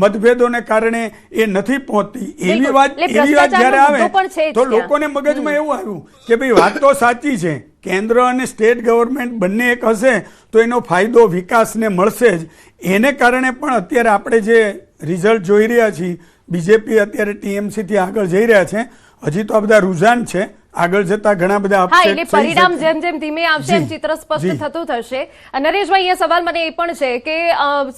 મતભેદોને કારણે એ નથી પહોંચતી. એવી વાત જ્યારે આવે તો લોકોને મગજમાં એવું આવ્યું કે ભાઈ વાત તો સાચી છે, કેન્દ્ર અને સ્ટેટ ગવર્મેન્ટ બંને એક હશે તો એનો ફાયદો વિકાસને મળશે જ. એને કારણે પણ અત્યારે આપણે જે રિઝલ્ટ જોઈ રહ્યા છીએ, બીજેપી અત્યારે ટીએમસીથી આગળ જઈ રહ્યા છે. હજી તો આ બધા રૂઝાન છે, આગળ જતા ઘણા બધા એટલે પરિણામ જેમ જેમ ધીમે આવશે એમ ચિત્ર સ્પષ્ટ થતું થશે. નરેશભાઈ, અહીંયા સવાલ મને એ પણ છે કે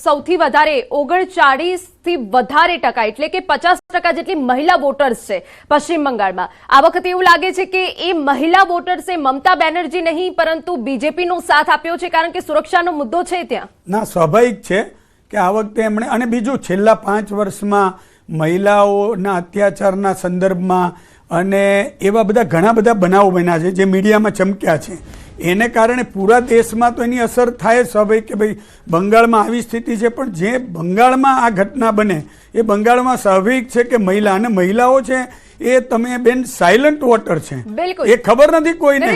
સૌથી વધારે 39 થી વધારે ટકા એટલે કે 50% જેટલી મહિલા વોટર્સ છે પશ્ચિમ બંગાળમાં. આ વખતે એવું લાગે છે કે એ મહિલા વોટર્સે મમતા બેનર્જી નહીં પરંતુ બીજેપીનો સાથ આપ્યો છે કારણ કે સુરક્ષાનો મુદ્દો છે ત્યાં. ના, સ્વાભાવિક છે કે આ વખતે એમણે, અને બીજું છેલ્લા 5 વર્ષમાં મહિલાઓના અત્યાચારના સંદર્ભમાં અને એવા બધા ઘણા બધા બનાવો બન્યા છે જે મીડિયામાં ચમક્યા છે. એને કારણે પૂરા દેશમાં તો એની અસર થાય સ્વાભાવિક કે ભાઈ બંગાળમાં આવી સ્થિતિ છે, પણ જે બંગાળમાં આ ઘટના બને એ બંગાળમાં સ્વાભાવિક છે કે મહિલા, અને મહિલાઓ છે એ તમે બેન સાયલન્ટ વોટર છે, બિલકુલ એ ખબર નથી કોઈને.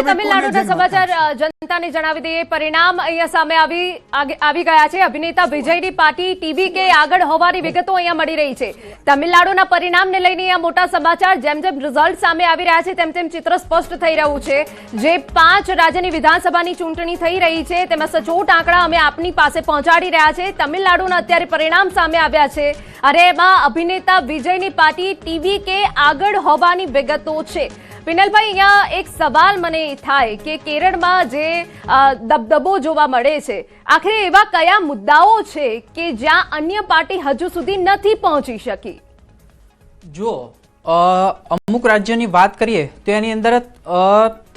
તમિલનાડુના સમાચાર જનતાને જણાવી દઈએ. પરિણામ અહીંયા સામે આવી ગયા છે. અભિનેતા વિજયની પાર્ટી ટીવીકે આગળ હોવાની વિગતો અહીંયા મળી રહી છે. તમિલનાડુના પરિણામને લઈને અહીંયા મોટા સમાચાર. જેમ જેમ રિઝલ્ટ સામે આવી રહ્યા છે તેમ તેમ ચિત્ર સ્પષ્ટ થઈ રહ્યું છે. જે 5 રાજ્યની વિધાનસભાની ચૂંટણી થઈ રહી છે તેમાં સચોટ આંકડા અમે આપની પાસે પહોંચાડી રહ્યા છે. તમિલનાડુના અત્યારે પરિણામ સામે આવ્યા છે અને એમાં અભિનેતા વિજયની પાર્ટી ટીવીકે આગળ હોવાની વિગતો છે. વિનલભાઈ, અહીંયા એક સવાલ મને થાય કે કેરળમાં જે દબદબો જોવા મળે છે, આખરે એવા કયા મુદ્દાઓ છે કે જ્યાં અન્ય પાર્ટી હજુ સુધી નથી પહોંચી શકી? જો અમુક રાજ્યોની વાત કરીએ તો એની અંદર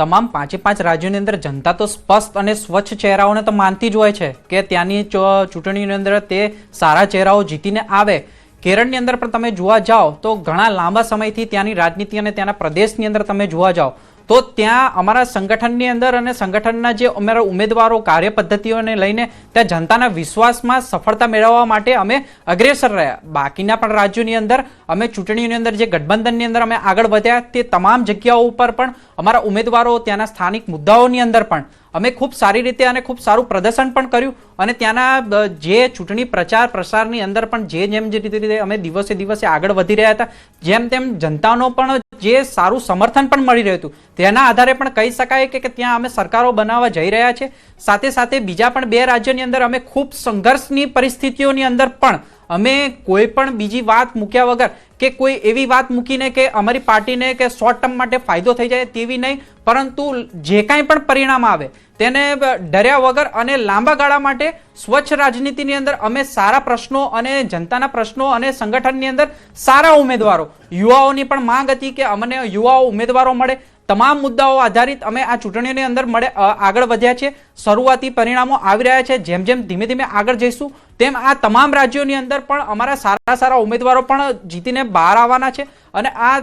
તમામ 5 રાજ્યોની અંદર જનતા તો સ્પષ્ટ અને સ્વચ્છ ચહેરાઓને તો માનતી જ હોય છે કે ત્યાંની ચૂંટણીની અંદર તે સારા ચહેરાઓ જીતીને આવે. કેરળની અંદર પણ તમે જોવા જાઓ તો ઘણા લાંબા સમયથી ત્યાંની રાજનીતિ અને ત્યાંના પ્રદેશની અંદર તમે જોવા જાઓ તો ત્યાં અમારા સંગઠનની અંદર અને સંગઠનના જે અમારા ઉમેદવારો કાર્ય પદ્ધતિઓને લઈને ત્યાં જનતાના વિશ્વાસમાં સફળતા મેળવવા માટે અમે અગ્રેસર રહ્યા. બાકીના પણ રાજ્યોની અંદર અમે ચૂંટણીની અંદર જે ગઠબંધનની અંદર અમે આગળ વધ્યા તે તમામ જગ્યાઓ ઉપર પણ અમારા ઉમેદવારો ત્યાંના સ્થાનિક મુદ્દાઓની અંદર પણ અમે ખૂબ સારી રીતે અને ખૂબ સારું પ્રદર્શન પણ કર્યું. અને ત્યાંના જે ચૂંટણી પ્રચાર પ્રસારની અંદર પણ જેમ જે રીતે અમે દિવસે દિવસે આગળ વધી રહ્યા હતા, જેમ તેમ જનતાનો પણ જે સારું સમર્થન પણ મળી રહ્યું હતું, તેના આધારે પણ કહી શકાય કે ત્યાં અમે સરકારો બનાવવા જઈ રહ્યા છે. સાથે સાથે બીજા પણ 2 રાજ્યોની અંદર અમે ખૂબ સંઘર્ષની પરિસ્થિતિઓની અંદર પણ અમે કોઈ પણ બીજી વાત મૂક્યા વગર કે કોઈ એવી વાત મૂકીને કે અમારી પાર્ટીને કે શોર્ટ ટર્મ માટે ફાયદો થઈ જાય તેવી નહીં, પરંતુ જે કાંઈ પણ પરિણામ આવે તેને ડર્યા વગર અને લાંબા ગાળા માટે સ્વચ્છ રાજનીતિની અંદર અમે સારા પ્રશ્નો અને જનતાના પ્રશ્નો અને સંગઠનની અંદર સારા ઉમેદવારો, યુવાઓની પણ માંગ હતી કે અમને યુવાઓ ઉમેદવારો મળે. તમામ મુદ્દાઓ આધારિત અમે આ ચૂંટણીઓની અંદર આગળ વધ્યા છે. શરૂઆતી પરિણામો આવી રહ્યા છે. જેમ જેમ ધીમે ધીમે આગળ જઈશું તેમ આ તમામ રાજ્યોની અંદર પણ અમારા સારા ઉમેદવારો પણ જીતીને બહાર આવવાના છે અને આ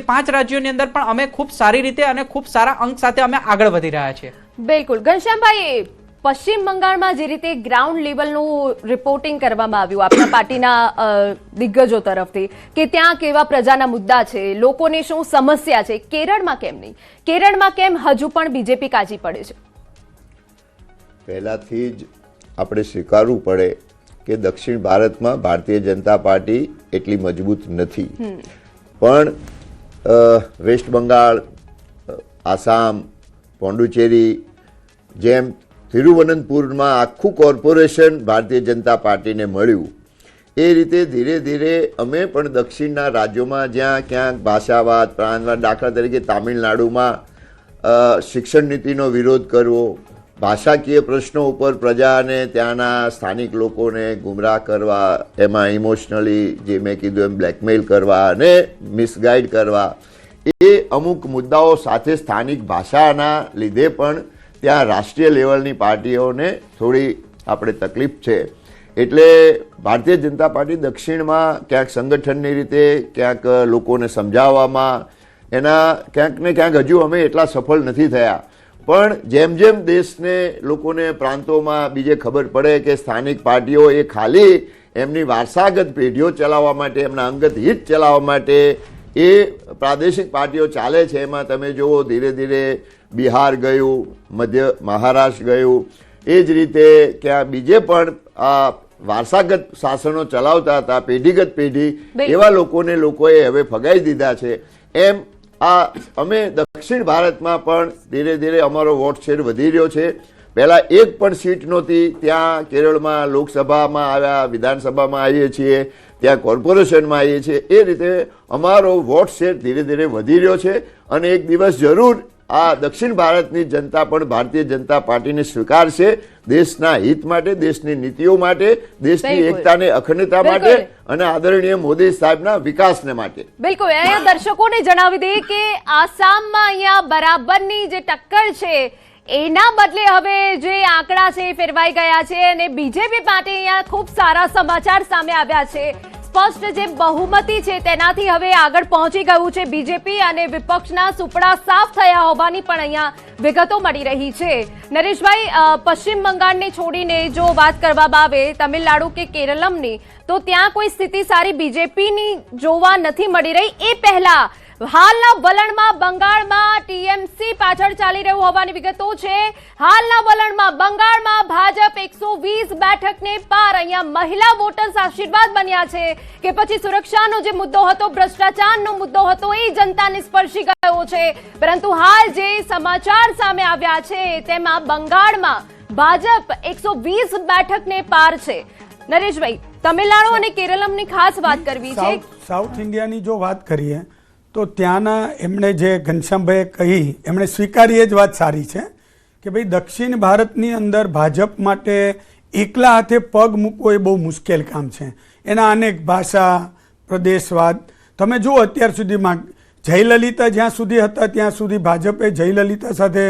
5 રાજ્યોની અંદર પણ અમે ખૂબ સારી રીતે અને ખૂબ સારા અંક સાથે અમે આગળ વધી રહ્યા છીએ. બિલકુલ. ઘનશ્યામભાઈ, પશ્ચિમ બંગાળમાં જે રીતે ગ્રાઉન્ડ લેવલનું રિપોર્ટિંગ કરવામાં આવ્યું આપણા પાર્ટીના દિગ્ગજો તરફથી કે ત્યાં કેવા પ્રજાના મુદ્દા છે, લોકોને શું સમસ્યા છે, કેરળમાં કેમ નહીં? કેરળમાં કેમ હજુ પણ બીજેપી કાચી પડે છે? પહેલાથી જ આપણે સ્વીકારવું પડે કે દક્ષિણ ભારતમાં ભારતીય જનતા પાર્ટી એટલી મજબૂત નથી. પણ વેસ્ટ બંગાળ, આસામ, પોંડુચેરી જેમ તિરુવનંતપુરમાં આખું કોર્પોરેશન ભારતીય જનતા પાર્ટીને મળ્યું. એ રીતે ધીરે ધીરે અમે પણ દક્ષિણના રાજ્યોમાં જ્યાં ક્યાંક ભાષાવાદ, પ્રાંતવાદ, દાખલા તરીકે તામિલનાડુમાં શિક્ષણ નીતિનો વિરોધ કરવો, ભાષાકીય પ્રશ્નો ઉપર પ્રજાને ત્યાંના સ્થાનિક લોકોને ગુમરાહ કરવા, એમાં ઇમોશનલી જે મેં કીધું એમ બ્લેકમેલ કરવા અને મિસગાઈડ કરવા, એ અમુક મુદ્દાઓ સાથે સ્થાનિક ભાષાના લીધે પણ ત્યાં રાષ્ટ્રીય લેવલની પાર્ટીઓને થોડી આપણે તકલીફ છે. એટલે ભારતીય જનતા પાર્ટી દક્ષિણમાં ક્યાંક સંગઠનની રીતે, ક્યાંક લોકોને સમજાવવામાં એના ક્યાંક ને ક્યાંક હજુ અમે એટલા સફળ નથી થયા. પણ જેમ જેમ દેશને, લોકોને, પ્રાંતોમાં બીજે ખબર પડે કે સ્થાનિક પાર્ટીઓ એ ખાલી એમની વારસાગત પેઢીઓ ચલાવવા માટે, એમના અંગત હિત ચલાવવા માટે એ પ્રાદેશિક પાર્ટીઓ ચાલે છે. એમાં તમે જુઓ ધીરે ધીરે બિહાર ગયું, મધ્ય મહારાષ્ટ્ર ગયું, એ જ રીતે ક્યાં બીજે પણ આ વારસાગત શાસનો ચલાવતા હતા, પેઢીગત પેઢી, એવા લોકોએ હવે ફગાઈ દીધા છે. એમ આ અમે દક્ષિણ ભારતમાં પણ ધીરે ધીરે અમારો વોટ શેર વધી રહ્યો છે. પહેલા એક પણ સીટ નહોતી, ત્યાં કેરળમાં લોકસભામાં આવ્યા, વિધાનસભામાં આવીએ છીએ, ત્યાં કોર્પોરેશનમાં આવીએ છીએ. એ રીતે અમારો વોટ શેર ધીરે ધીરે વધી રહ્યો છે અને એક દિવસ જરૂર આ દક્ષિણ ભારતની જનતા પણ ભારતીય જનતા પાર્ટીને સ્વીકારશે, દેશના હિત માટે, દેશની નીતિઓ માટે, દેશની એકતાને, અખંડતા માટે અને આદરણીય મોદી સાહેબના વિકાસને માટે. બિલકુલ. અહીંયા દર્શકોને જણાવી દઈએ કે આસામમાં અહીંયા બરાબરની જે ટક્કર છે એના બદલે હવે જે આંકડા છે ફેરવાઈ ગયા છે અને બીજેપી માટે અહીંયા ખૂબ સારા સમાચાર સામે આવ્યા છે. સ્પષ્ટ જે બહુમતી છે તેનાથી હવે આગળ પહોંચી ગયું છે બીજેપી અને વિપક્ષના સુપડા સાફ થયા હોવાની પણ અહીંયા વિગતો મળી રહી છે. નરેશભાઈ, પશ્ચિમ બંગાળને છોડીને જો વાત કરવામાં આવે તમિલનાડુ કે કેરળમની, તો ત્યાં કોઈ સ્થિતિ સારી બીજેપીની જોવા નથી મળી રહી. એ પહેલા હાલના વલણમાં બંગાળમાં ટીએમસી પાછળ ચાલી રહ્યું હોવાની વિગતો છે. હાલના વલણમાં બંગાળમાં ભાજપ 120 બેઠકને પાર. અહીંયા મહિલા વોટર્સ આશીર્વાદ બન્યા છે કે પછી સુરક્ષાનો જે મુદ્દો હતો, ભ્રષ્ટાચારનો મુદ્દો હતો, એ જનતાને સ્પર્શી ગયો છે. પરંતુ હાલ જે સમાચાર સામે આવ્યા છે તેમાં બંગાળમાં ભાજપ 120 બેઠકને પાર છે. નરેશભાઈ, તમિલનાડુ અને કેરળમની ખાસ વાત કરવી છે. સાઉથ ઇન્ડિયાની જો વાત કરીએ તો ત્યાંના એમણે જે ઘનશ્યામભાઈએ કહી, એમણે સ્વીકારી, એ જ વાત સારી છે કે ભાઈ દક્ષિણ ભારતની અંદર ભાજપ માટે એકલા હાથે પગ મૂકવો એ બહુ મુશ્કેલ કામ છે. એના અનેક ભાષા, પ્રદેશવાદ તમે જુઓ, અત્યાર સુધીમાં જયલલિતા જ્યાં સુધી હતા ત્યાં સુધી ભાજપે જયલલિતા સાથે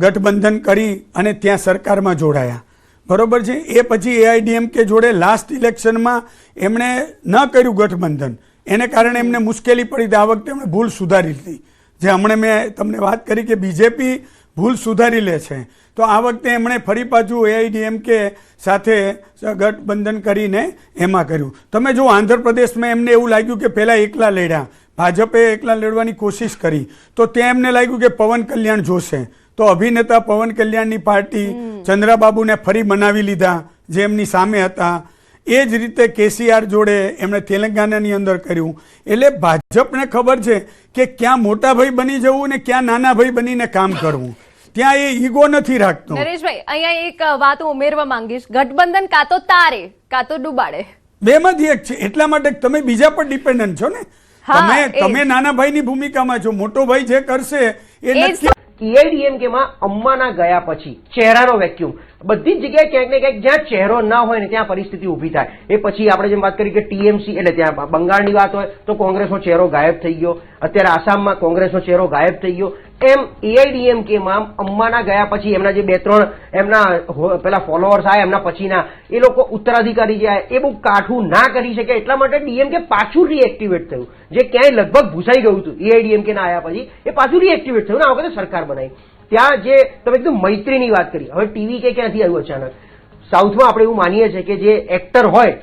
ગઠબંધન કરી અને ત્યાં સરકારમાં જોડાયા, બરોબર છે. એ પછી એઆઈડીએમકે જોડે લાસ્ટ ઇલેક્શનમાં એમણે ન કર્યું ગઠબંધન, એને કારણે એમને મુશ્કેલી પડી. આ વખતે એમણે ભૂલ સુધારી લીધી. જે હમણાં મેં તમને વાત કરી કે બીજેપી ભૂલ સુધારી લે છે, તો આ વખતે એમણે ફરી પાછું એઆઈડીએમકે સાથે ગઠબંધન કરીને એમાં કર્યું. તમે જો આંધ્રપ્રદેશમાં એમને એવું લાગ્યું કે પહેલાં એકલા લડ્યા, ભાજપે એકલા લડવાની કોશિશ કરી, તો ત્યાં એમને લાગ્યું કે પવન કલ્યાણ જોશે, તો અભિનેતા પવન કલ્યાણની પાર્ટી ચંદ્રાબાબુને ફરી બનાવી લીધા જે એમની સામે હતા. એ જ રીતે કેસીઆર જોડે એમણે તેલંગાનાની અંદર કર્યું. એટલે ભાજપને ખબર છે કે ક્યાં મોટા ભાઈ બની જવું ને ક્યાં નાના ભાઈ બનીને કામ કરવું. ત્યાં એ ઈગો નથી રાખતો. નરેશભાઈ, અહીંયા એક વાત હું ઉમેરવા માંગીશ. ગઠબંધન કાં તો તારે કાં તો ડૂબાડે, બેમાંથી એક છે. એટલા માટે તમે બીજા પર ડિપેન્ડન્ટ છો ને. તમે નાના ભાઈની ભૂમિકામાં છો, મોટો ભાઈ જે કરશે એ નક્કી. એઆઈડીએમકેમાં અંબાના ગયા પછી ચહેરાનો વેક્યુમ બધી જ જગ્યાએ ક્યાંક ને ક્યાંક જ્યાં ચહેરો ના હોય ને ત્યાં પરિસ્થિતિ ઊભી થાય. એ પછી આપણે જેમ વાત કરી કે ટીએમસી એટલે ત્યાં બંગાળની વાત હોય તો કોંગ્રેસનો ચહેરો ગાયબ થઈ ગયો, અત્યારે આસામમાં કોંગ્રેસનો ચહેરો ગાયબ થઈ ગયો. એમ એઆઈડીએમકેમાં અંબાના ગયા પછી એમના જે 2-3 એમના પેલા ફોલોઅર્સ આવ્યા એમના પછીના એ લોકો ઉત્તરાધિકારી જે એ બહુ કાઠું ના કરી શકે, એટલા માટે ડીએમકે પાછું રીએક્ટિવેટ થયું. જે ક્યાંય લગભગ ભૂસાઈ ગયું હતું એઆઈડીએમકે ના આવ્યા પછી એ પાછું રીએક્ટિવેટ થયું ને આ વખતે સરકાર બનાવી. ત્યાં જે તમે કીધું મૈત્રીની વાત કરી, હવે ટીવી કે ક્યાંથી આવ્યું અચાનક? સાઉથમાં આપણે એવું માનીએ છીએ કે જે એક્ટર હોય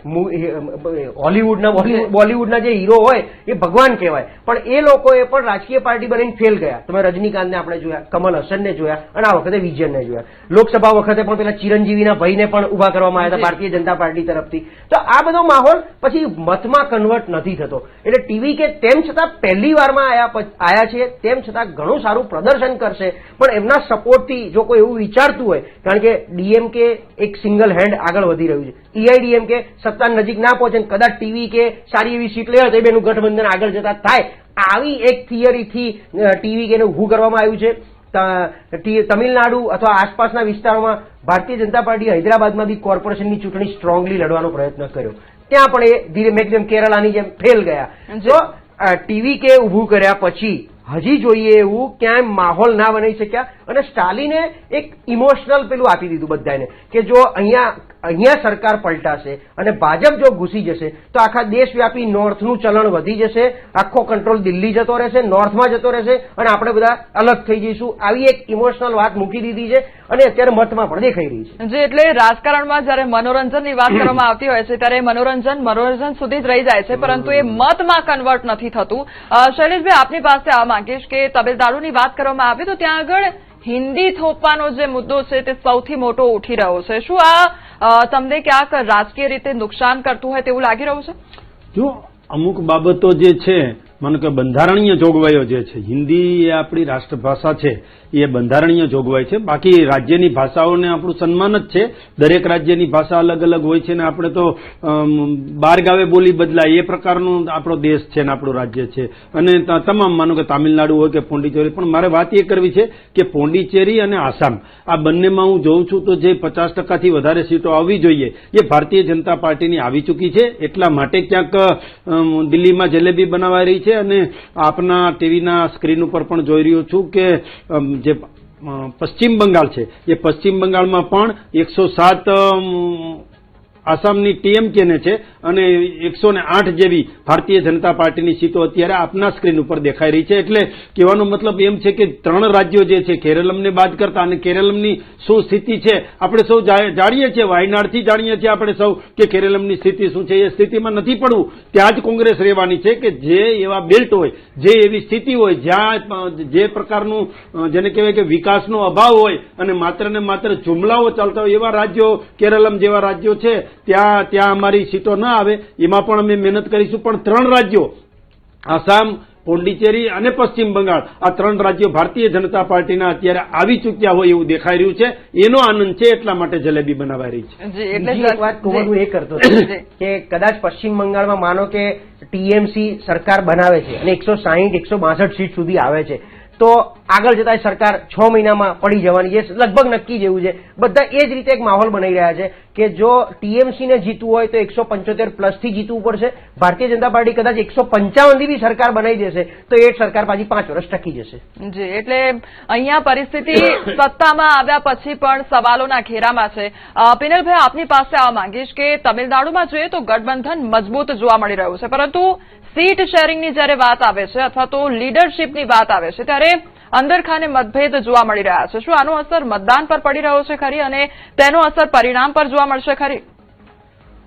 હોલીવુડના બોલીવુડના જે હીરો હોય એ ભગવાન કહેવાય, પણ એ લોકોએ પણ રાજકીય પાર્ટી બનીને ફેલ ગયા. તમે રજનીકાંતને આપણે જોયા, કમલ હસનને જોયા અને આ વખતે વિજયનને જોયા. લોકસભા વખતે પણ પેલા ચિરંજીવીના ભાઈને પણ ઉભા કરવામાં આવ્યા હતા ભારતીય જનતા પાર્ટી તરફથી. તો આ બધો માહોલ પછી મતમાં કન્વર્ટ નથી થતો. એટલે ટીવી કે તેમ છતાં પહેલી વારમાં આયા છે, તેમ છતાં ઘણું સારું પ્રદર્શન કરશે, પણ એમના સપોર્ટથી જો કોઈ એવું વિચારતું હોય, કારણ કે ડીએમકે એક સિંગલ હેન્ડ આગળ વધી રહ્યું છે, એઆઈડીએમકે સત્તા નજીક ના પહોંચે કદાચ ટીવી કે સારી એવી સીટ લે તો એ બેનું ગઠબંધન આગળ જતા થાય, આવી એક થિયરીથી ટીવી કે ઉભું કરવામાં આવ્યું છે. તમિલનાડુ અથવા આસપાસના વિસ્તારોમાં ભારતીય જનતા પાર્ટી હૈદરાબાદમાં બી કોર્પોરેશનની ચૂંટણી સ્ટ્રોંગલી લડવાનો પ્રયત્ન કર્યો, ત્યાં પણ એ ધીરે મેક્સિમમ કેરળાની જેમ ફેલ ગયા. તો ટીવી કે ઊભું કર્યા પછી હજી જોઈએ એવું ક્યાંય માહોલ ના બનાવી શક્યા, અને સ્ટાલિને એક ઇમોશનલ પેલું આપી દીધું બધાને કે જો અહીંયા સરકાર પલટાશે અને ભાજપ જો ઘૂસી જશે તો આખા દેશવ્યાપી નોર્થનું ચલણ વધી જશે, આખો કંટ્રોલ દિલ્હી જતો રહેશે, નોર્થમાં જતો રહેશે અને આપણે બધા અલગ થઈ જઈશું. આવી એક ઇમોશનલ વાત મૂકી દીધી છે અને અત્યારે મતમાં પણ દેખાઈ રહી છે. જે એટલે રાજકારણમાં જયારે મનોરંજનની વાત કરવામાં આવતી હોય છે ત્યારે મનોરંજન સુધી જ રહી જાય છે, પરંતુ એ મતમાં કન્વર્ટ નથી થતું. શૈલેષભાઈ, આપની પાસે આ માંગીશ કે તમિલનાડુની વાત કરવામાં આવી તો ત્યાં આગળ હિન્દી થોપવાનો જે મુદ્દો છે તે સૌથી મોટો ઉઠી રહ્યો છે. શું આ તમને ક્યાંક રાજકીય રીતે નુકસાન કરતું હોય તેવું લાગી રહ્યું છે? જો અમુક બાબતો જે છે, માનો કે બંધારણીય જોગવાઈઓ જે છે, હિન્દી એ આપણી રાષ્ટ્રભાષા છે, એ બંધારણીય જોગવાઈ છે. બાકી રાજ્યની ભાષાઓને આપણું સન્માન જ છે. દરેક રાજ્યની ભાષા અલગ અલગ હોય છે ને આપણે તો બાર ગાવે બોલી બદલાય એ પ્રકારનું આપણો દેશ છે ને આપણું રાજ્ય છે. અને તમામ માનો કે તામિલનાડુ હોય કે પોંડિચેરી, પણ મારે વાત એ કરવી છે કે પોંડિચેરી અને આસામ આ બંનેમાં હું જોઉં છું તો જે 50%થી વધારે સીટો આવવી જોઈએ એ ભારતીય જનતા પાર્ટીની આવી ચૂકી છે. એટલા માટે ક્યાંક દિલ્હીમાં જલેબી બનાવાઈ રહી છે. અને આપના ટીવીના સ્ક્રીન ઉપર પણ જોઈ રહ્યો છું કે જે પશ્ચિમ બંગાળ છે એ પશ્ચિમ બંગાળમાં પણ 107 આસામની ટીએમકે ને છે અને 108 જેવી ભારતીય જનતા પાર્ટીની સીટો અત્યારે આપના સ્ક્રીન ઉપર દેખાઈ રહી છે. એટલે કહેવાનો મતલબ એમ છે કે 3 રાજ્યો જે છે કેરળમને બાદ કરતા, અને કેરળની શું સ્થિતિ છે આપણે સૌ જાણીએ છીએ, વાયનાડથી જાણીએ છીએ આપણે સૌ કે કેરળની સ્થિતિ શું છે. એ સ્થિતિમાં નથી પડવું, ત્યાં જ કોંગ્રેસ રહેવાની છે કે જે એવા બેલ્ટ હોય, જે એવી સ્થિતિ હોય જ્યાં જે પ્રકારનું જેને કહેવાય કે વિકાસનો અભાવ હોય અને માત્ર ને માત્ર જુમલાઓ ચાલતા હોય એવા રાજ્યો, કેરળમ જેવા રાજ્યો છે ત્યાં અમારી સીટો ના આવે. એમાં પણ અમે મહેનત કરીશું. પણ 3 રાજ્યો આસામ, પોંડિચેરી અને પશ્ચિમ બંગાળ, આ 3 રાજ્યો ભારતીય જનતા પાર્ટીના અત્યારે આવી ચૂક્યા હોય એવું દેખાઈ રહ્યું છે. એનો આનંદ છે, એટલા માટે જલેબી બનાવાઈ રહી છે. બીજી એક વાત હું એ કરતો હતો કે કદાચ પશ્ચિમ બંગાળમાં માનો કે ટીએમસી સરકાર બનાવે છે અને 160-162 સીટ સુધી આવે છે તો આગળ જતા સરકાર 6 મહિનામાં પડી જવાની છે, લગભગ નક્કી જેવું છે. બધા એ જ રીતે એક માહોલ બનાવી રહ્યા છે કે જો ટીએમસી ને જીતવું હોય તો 175+ થી જીતવું પડશે. ભારતીય જનતા પાર્ટી કદાચ 155 થી બી સરકાર બનાવી દેશે તો એ સરકાર પાછી 5 વર્ષ ટકી જશે. જી, એટલે અહીંયા પરિસ્થિતિ સત્તામાં આવ્યા પછી પણ સવાલોના ઘેરામાં છે. પિનલભાઈ, આપની પાસે આ માંગીશ કે તમિલનાડુમાં જોઈએ તો ગઠબંધન મજબૂત જોવા મળી રહ્યું છે, પરંતુ સીટ શેરિંગની જયારે વાત આવે છે અથવા તો લીડરશીપની વાત આવે છે ત્યારે અંદરખાને મતભેદ જોવા મળી રહ્યા છે. શું આનો અસર મતદાન પર પડી રહ્યો છે ખરી અને તેનો અસર પરિણામ પર જોવા મળશે ખરી?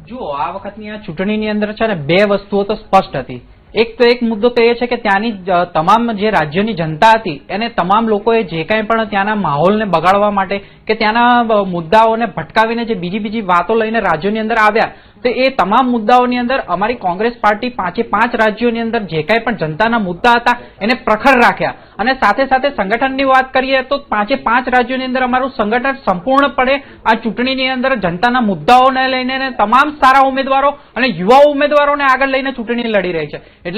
જુઓ, આ વખતની આ ચૂંટણીની અંદર છે ને 2 વસ્તુઓ તો સ્પષ્ટ હતી. એક મુદ્દો તો એ છે કે ત્યાંની તમામ જે રાજ્યોની જનતા હતી એને તમામ લોકોએ જે કાંઈ પણ ત્યાંના માહોલને બગાડવા માટે કે ત્યાંના મુદ્દાઓને ભટકાવીને જે બીજી વાતો લઈને રાજ્યોની અંદર આવ્યા તો એ તમામ મુદ્દાઓની અંદર અમારી કોંગ્રેસ પાર્ટી 5 રાજ્યોની અંદર જે કાંઈ પણ જનતાના મુદ્દા હતા એને પ્રખર રાખ્યા. અને સાથે સાથે સંગઠનની વાત કરીએ તો 5 રાજ્યોની અંદર અમારું સંગઠન સંપૂર્ણપણે આ ચૂંટણીની અંદર જનતાના મુદ્દાઓને લઈને તમામ સારા ઉમેદવારો અને યુવા ઉમેદવારોને આગળ લઈને ચૂંટણી લડી રહી છે. એટલે